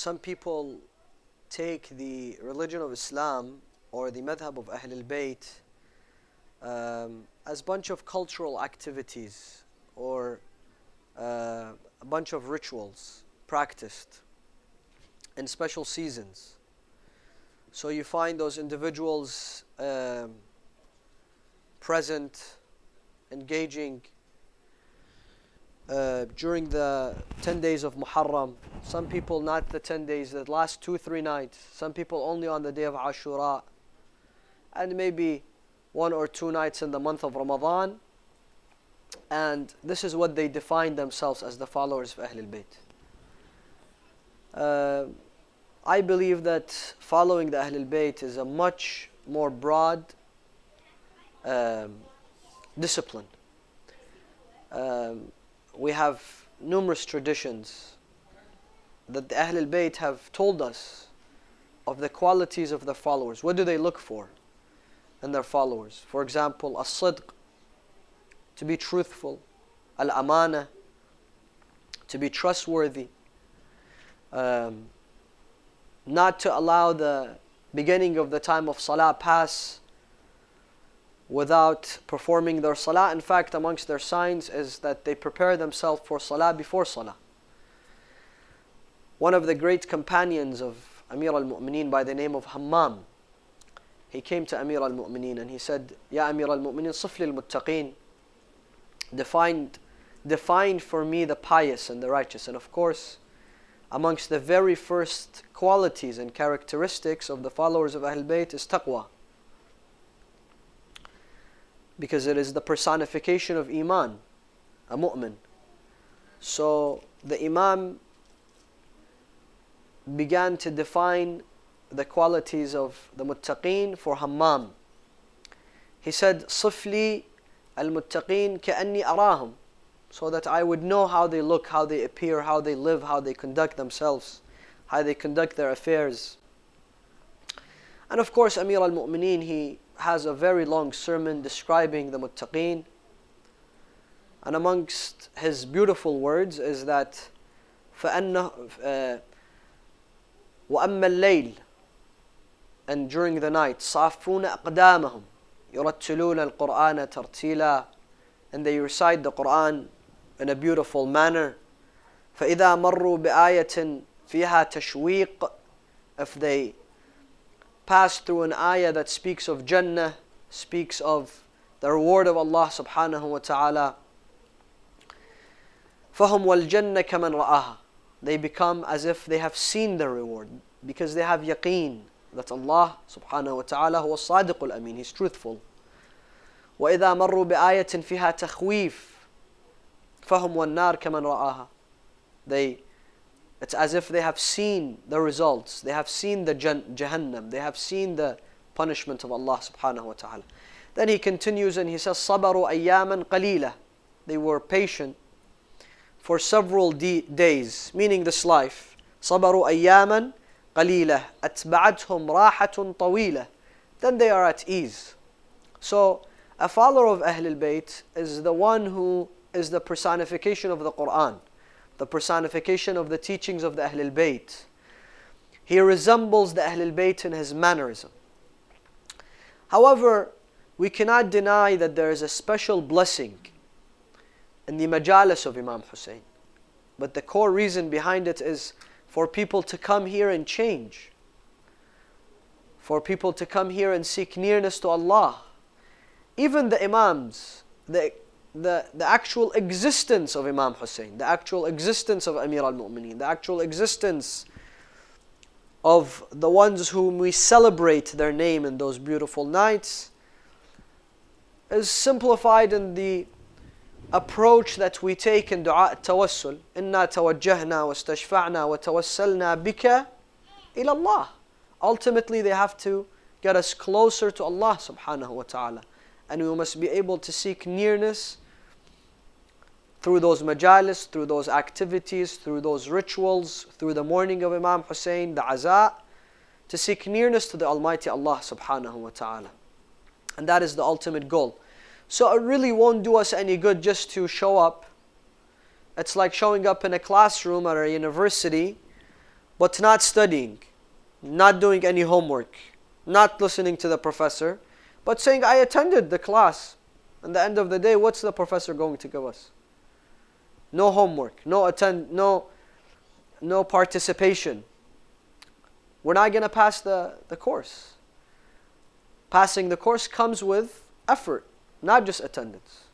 some people take the religion of Islam or the madhab of Ahlulbayt as a bunch of cultural activities or a bunch of rituals practiced in special seasons. So you find those individuals present, engaging during the 10 days of Muharram. Some people not the 10 days, the last 2-3 nights. Some people only on the day of Ashura. And maybe 1 or 2 nights in the month of Ramadan. And this is what they define themselves as the followers of Ahlul Bayt. I believe that following the Ahlul Bayt is a much more broad discipline. We have numerous traditions that the Ahlul Bayt have told us of the qualities of their followers. What do they look for in their followers? For example, as-sidq, to be truthful, al-amana, to be trustworthy, not to allow the beginning of the time of salah pass without performing their salah. In fact, amongst their signs is that they prepare themselves for salah before salah. One of the great companions of Amir al-Mu'mineen by the name of Hammam, he came to Amir al-Mu'mineen and he said, Ya Amir al-Mu'mineen, sifli al-muttaqeen, define for me the pious and the righteous. And of course, amongst the very first qualities and characteristics of the followers of Ahlul Bayt is taqwa. Because it is the personification of Iman, a mu'min. So the Imam began to define the qualities of the muttaqeen for Hammam. He said, Sifli al-muttaqeen ka'anni arahum, so that I would know how they look, how they appear, how they live, how they conduct themselves, how they conduct their affairs. And of course, Amir al-Mu'mineen, he has a very long sermon describing the muttaqeen. And amongst his beautiful words is that وَأَمَّا اللَّيْلِ, and during the night, صَافُونَ أَقْدَامَهُمْ يُرَتِّلُونَ الْقُرْآنَ تَرْتِيلًا, and they recite the Qur'an in a beautiful manner. فَإِذَا مَرُّوا بِآيَةٍ فِيهَا تَشْوِيقٍ, if they pass through an ayah that speaks of Jannah, speaks of the reward of Allah subhanahu wa ta'ala, فَهُمْ وَالْجَنَّةَ كَمَنْ رَآهَا, they become as if they have seen the reward, because they have yaqeen that Allah subhanahu wa ta'ala huwa as-sadiqul ameen, He's truthful. وَإِذَا مَرُّوا بِآيَةٍ فِيهَا تَخْوِيفٍ فَهُمْ وَالنَّارِ كَمَنْ رَآهَا, it's as if they have seen the results, they have seen the Jahannam, they have seen the punishment of Allah subhanahu wa ta'ala. Then he continues and he says, صَبَرُوا أَيَّامًا قَلِيلًا, they were patient for several days, meaning this life. صَبَرُوا أَيَّامًا قَلِيلًا أَتْبَعَتْهُمْ رَاحَةٌ طَوِيلًا, then they are at ease. So a follower of Ahlul Bayt is the one who is the personification of the Qur'an, the personification of the teachings of the Ahlul Bayt. He resembles the Ahlul Bayt in his mannerism. However, we cannot deny that there is a special blessing in the majalis of Imam Hussein. But the core reason behind it is for people to come here and change, for people to come here and seek nearness to Allah. Even the Imams, the actual existence of Imam Hussein, the actual existence of Amir al-Mu'mineen, the actual existence of the ones whom we celebrate their name in those beautiful nights, is simplified in the approach that we take in dua at-tawassul. إِنَّا تَوَجَّهْنَا وَاسْتَشْفَعْنَا وَتَوَسَّلْنَا بِكَ إِلَى اللَّهِ. Ultimately, they have to get us closer to Allah subhanahu wa ta'ala. And we must be able to seek nearness through those majalis, through those activities, through those rituals, through the mourning of Imam Hussein, the aza, to seek nearness to the Almighty Allah subhanahu wa ta'ala. And that is the ultimate goal. So it really won't do us any good just to show up. It's like showing up in a classroom at a university but not studying, not doing any homework, not listening to the professor, but saying, I attended the class. At the end of the day, what's the professor going to give us? No homework, no participation. We're not going to pass the course. Passing the course comes with effort, not just attendance.